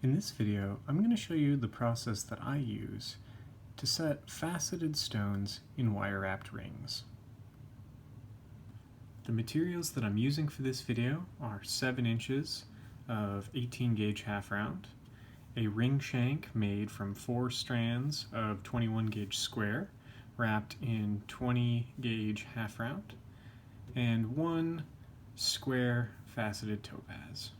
In this video, I'm going to show you the process that I use to set faceted stones in wire-wrapped rings. The materials that I'm using for this video are 7 inches of 18 gauge half round, a ring shank made from 4 strands of 21 gauge square wrapped in 20 gauge half round, and 1 square faceted topaz.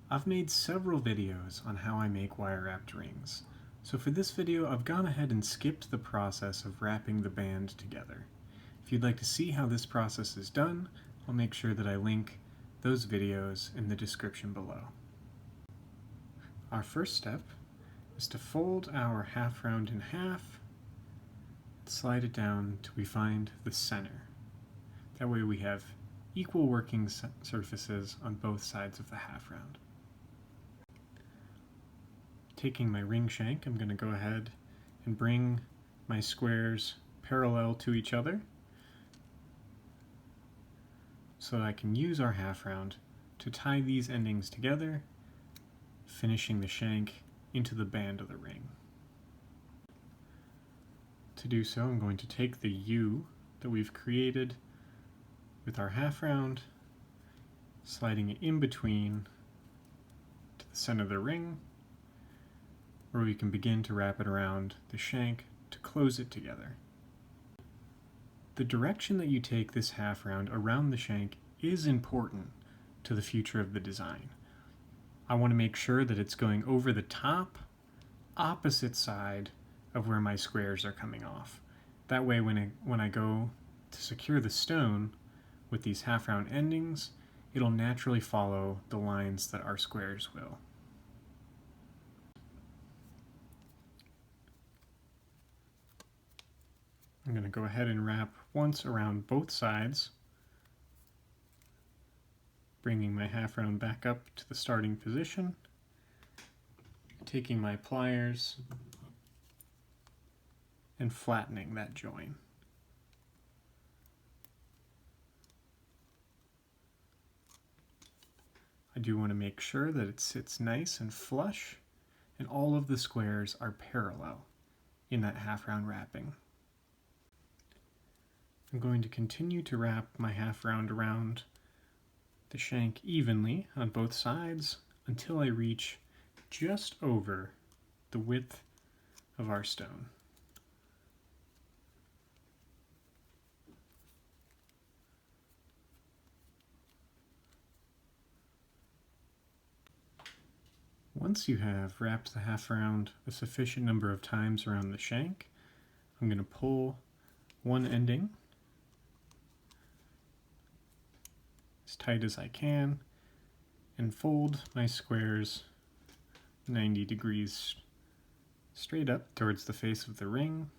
I've made several videos on how I make wire-wrapped rings, so for this video I've gone ahead and skipped the process of wrapping the band together. If you'd like to see how this process is done, I'll make sure that I link those videos in the description below. Our first step is to fold our half round in half, slide it down till we find the center. That way we have equal working surfaces on both sides of the half round. Taking my ring shank, I'm going to go ahead and bring my squares parallel to each other so that I can use our half round to tie these endings together, finishing the shank into the band of the ring. To do so, I'm going to take the U that we've created with our half round, sliding it in between to the center of the ring, where we can begin to wrap it around the shank to close it together. The direction that you take this half round around the shank is important to the future of the design. I want to make sure that it's going over the top, opposite side of where my squares are coming off. That way when I go to secure the stone with these half round endings, it'll naturally follow the lines that our squares will. I'm going to go ahead and wrap once around both sides, bringing my half round back up to the starting position, taking my pliers and flattening that join. I do want to make sure that it sits nice and flush and all of the squares are parallel in that half round wrapping. I'm going to continue to wrap my half round around the shank evenly on both sides until I reach just over the width of our stone. Once you have wrapped the half round a sufficient number of times around the shank, I'm going to pull one ending as tight as I can and fold my squares 90 degrees straight up towards the face of the ring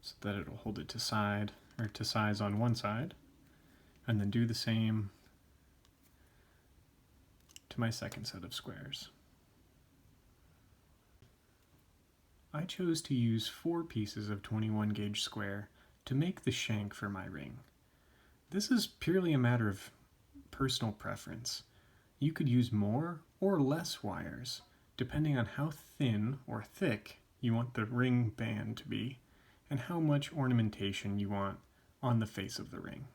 so that it'll hold it to size on one side, and then do the same to my second set of squares. I chose to use 4 pieces of 21 gauge square to make the shank for my ring. This is purely a matter of personal preference. You could use more or less wires depending on how thin or thick you want the ring band to be and how much ornamentation you want on the face of the ring.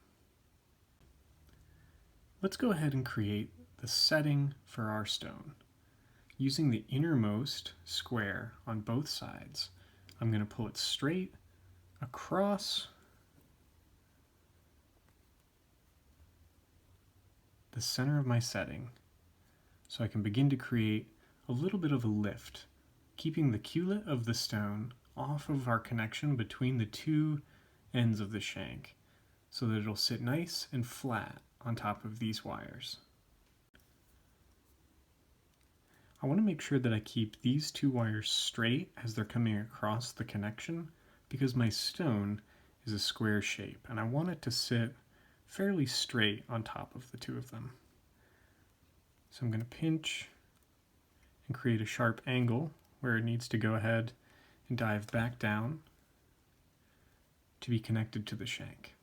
Let's go ahead and create the setting for our stone. Using the innermost square on both sides, I'm going to pull it straight across the center of my setting so I can begin to create a little bit of a lift, keeping the culet of the stone off of our connection between the 2 ends of the shank so that it'll sit nice and flat on top of these wires. I want to make sure that I keep these 2 wires straight as they're coming across the connection because my stone is a square shape and I want it to sit fairly straight on top of the 2 of them. So I'm going to pinch and create a sharp angle where it needs to go ahead and dive back down to be connected to the shank.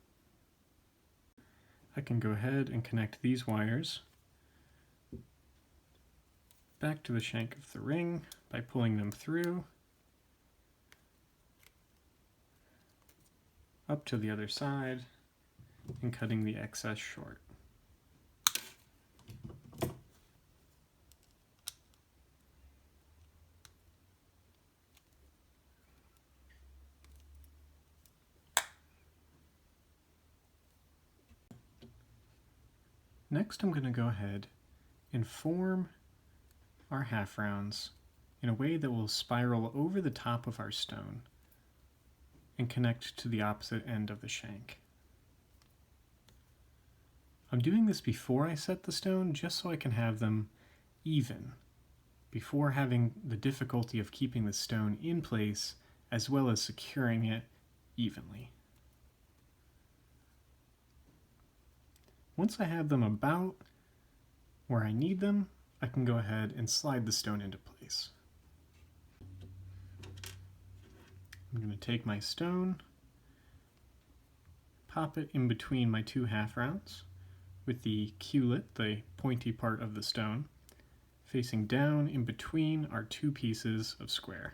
I can go ahead and connect these wires back to the shank of the ring by pulling them through, up to the other side, and cutting the excess short. Next, I'm going to go ahead and form our half rounds in a way that will spiral over the top of our stone and connect to the opposite end of the shank. I'm doing this before I set the stone just so I can have them even, before having the difficulty of keeping the stone in place as well as securing it evenly. Once I have them about where I need them, I can go ahead and slide the stone into place. I'm going to take my stone, pop it in between my two half rounds with the culet, the pointy part of the stone, facing down in between our two pieces of square.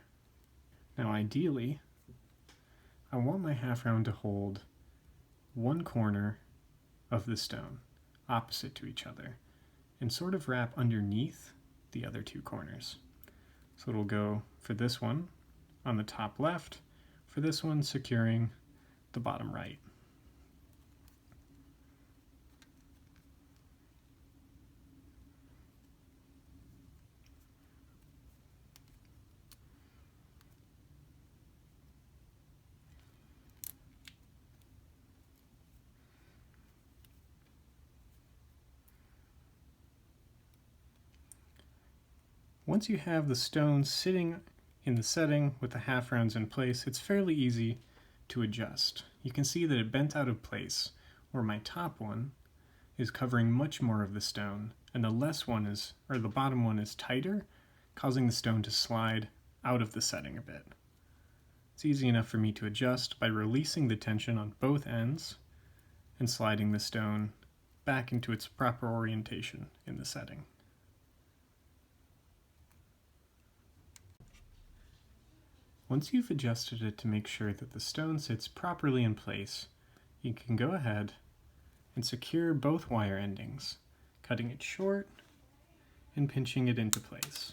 Now ideally, I want my half round to hold one corner of the stone opposite to each other and sort of wrap underneath the other two corners. So it'll go for this one on the top left, for this one securing the bottom right. Once you have the stone sitting in the setting with the half rounds in place, it's fairly easy to adjust. You can see that it bent out of place where my top one is covering much more of the stone and the bottom one is tighter, causing the stone to slide out of the setting a bit. It's easy enough for me to adjust by releasing the tension on both ends and sliding the stone back into its proper orientation in the setting. Once you've adjusted it to make sure that the stone sits properly in place, you can go ahead and secure both wire endings, cutting it short and pinching it into place.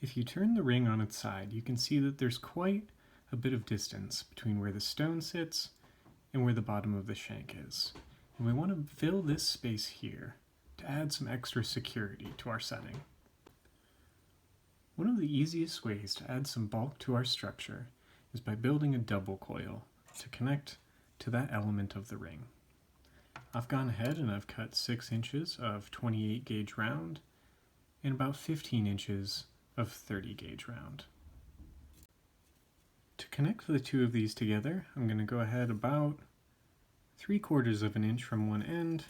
If you turn the ring on its side, you can see that there's quite a bit of distance between where the stone sits and where the bottom of the shank is. And we want to fill this space here to add some extra security to our setting. One of the easiest ways to add some bulk to our structure is by building a double coil to connect to that element of the ring. I've gone ahead and I've cut 6 inches of 28 gauge round and about 15 inches of 30 gauge round. To connect the two of these together, I'm going to go ahead about 3/4 of an inch from one end,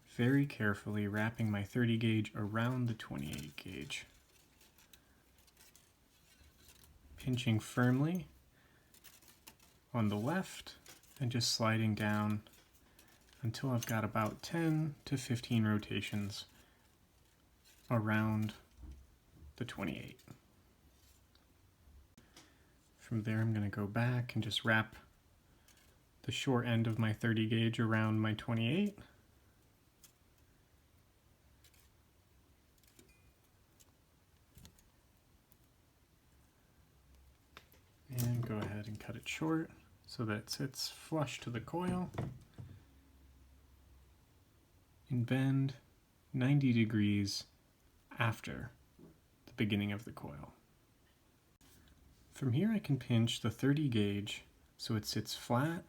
very carefully wrapping my 30 gauge around the 28 gauge. Pinching firmly on the left and just sliding down until I've got about 10 to 15 rotations around the 28. From there I'm going to go back and just wrap the short end of my 30 gauge around my 28. And go ahead and cut it short so that it sits flush to the coil. And bend 90 degrees after the beginning of the coil. From here I can pinch the 30 gauge so it sits flat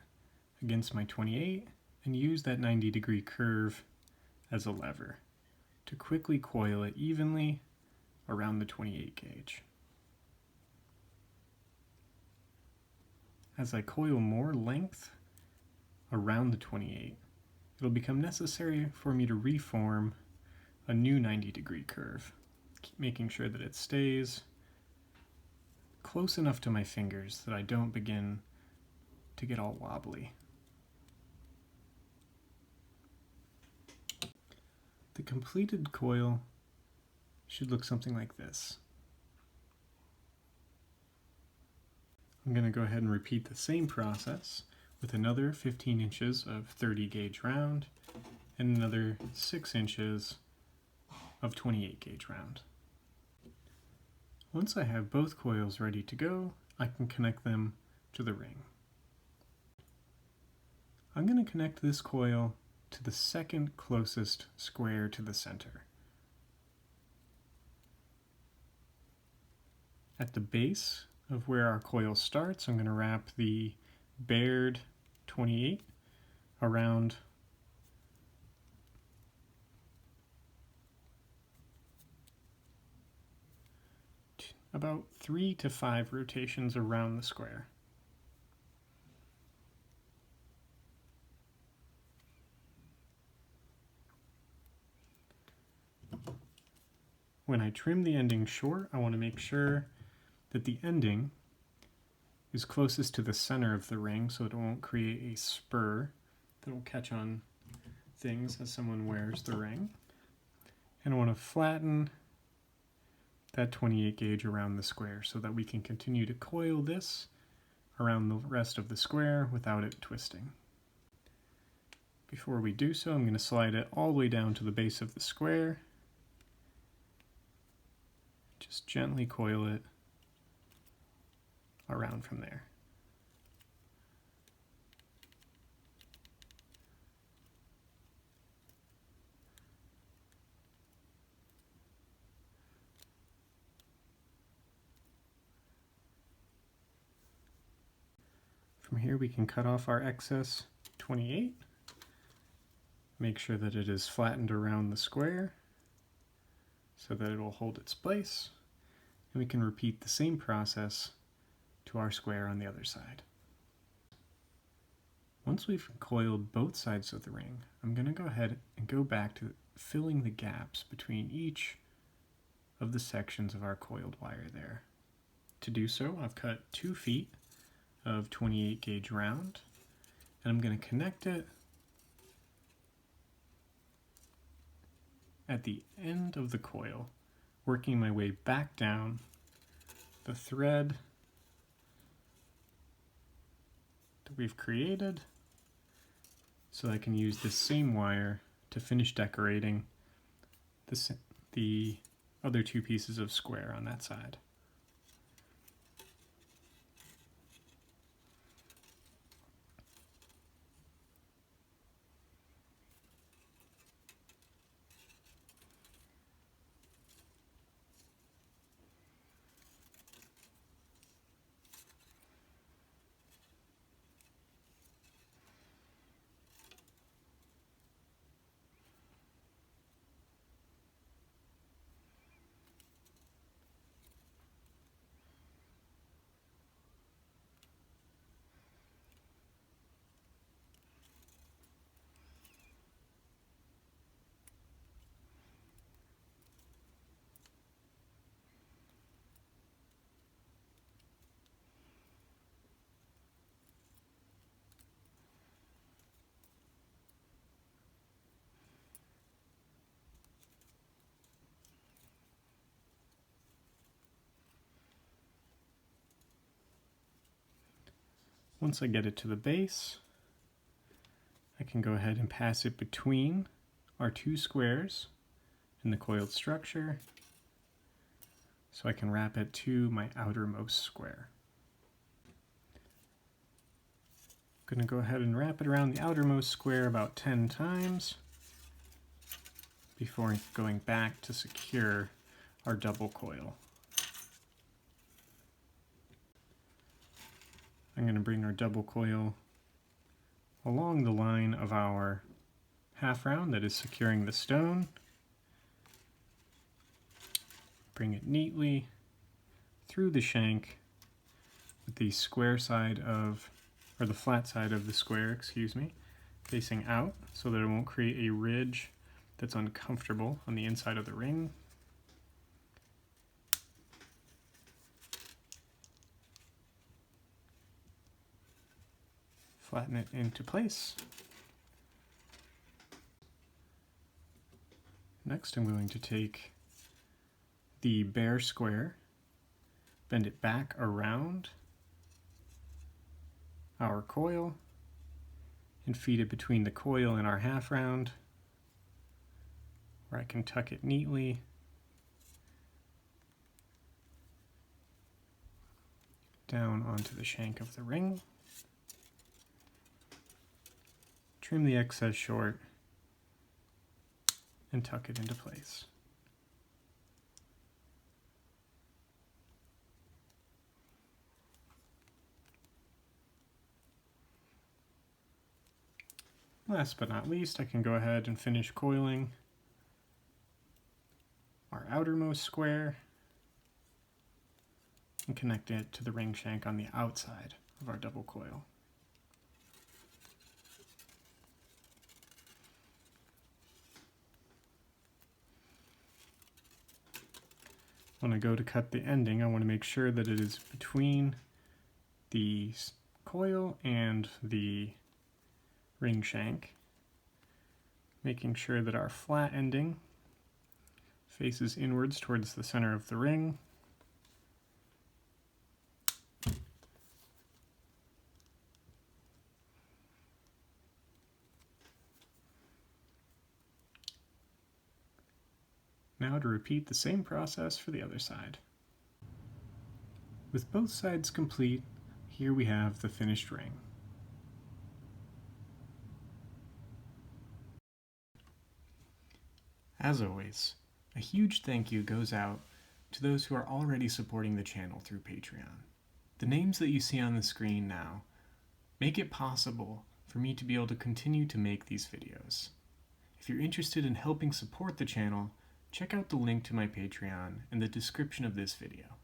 against my 28 and use that 90-degree curve as a lever to quickly coil it evenly around the 28 gauge. As I coil more length around the 28, it'll become necessary for me to reform a new 90-degree curve, making sure that it stays close enough to my fingers that I don't begin to get all wobbly. The completed coil should look something like this. I'm going to go ahead and repeat the same process with another 15 inches of 30 gauge round and another 6 inches of 28 gauge round. Once I have both coils ready to go, I can connect them to the ring. I'm going to connect this coil to the second closest square to the center. At the base of where our coil starts, I'm going to wrap the bared 28 around about 3 to 5 rotations around the square. When I trim the ending short, I want to make sure that the ending is closest to the center of the ring so it won't create a spur that will catch on things as someone wears the ring. And I want to flatten that 28 gauge around the square so that we can continue to coil this around the rest of the square without it twisting. Before we do so, I'm going to slide it all the way down to the base of the square. Just gently coil it around from there. From here we can cut off our excess 28. Make sure that it is flattened around the square so that it will hold its place. And we can repeat the same process to our square on the other side. Once we've coiled both sides of the ring, I'm going to go ahead and go back to filling the gaps between each of the sections of our coiled wire there. To do so, I've cut 2 feet of 28 gauge round, and I'm going to connect it at the end of the coil, working my way back down the thread that we've created so I can use this same wire to finish decorating the other 2 pieces of square on that side. Once I get it to the base, I can go ahead and pass it between our 2 squares in the coiled structure so I can wrap it to my outermost square. I'm going to go ahead and wrap it around the outermost square about 10 times before going back to secure our double coil. I'm going to bring our double coil along the line of our half round that is securing the stone. Bring it neatly through the shank with the square side of, or the flat side of the square, excuse me, facing out so that it won't create a ridge that's uncomfortable on the inside of the ring. flatten it into place. Next, I'm going to take the bare square, bend it back around our coil, and feed it between the coil and our half round, where I can tuck it neatly down onto the shank of the ring. Trim the excess short and tuck it into place. Last but not least, I can go ahead and finish coiling our outermost square and connect it to the ring shank on the outside of our double coil. When I go to cut the ending, I want to make sure that it is between the coil and the ring shank, making sure that our flat ending faces inwards towards the center of the ring. Now to repeat the same process for the other side. With both sides complete, here we have the finished ring. As always, a huge thank you goes out to those who are already supporting the channel through Patreon. The names that you see on the screen now make it possible for me to be able to continue to make these videos. If you're interested in helping support the channel, check out the link to my Patreon in the description of this video.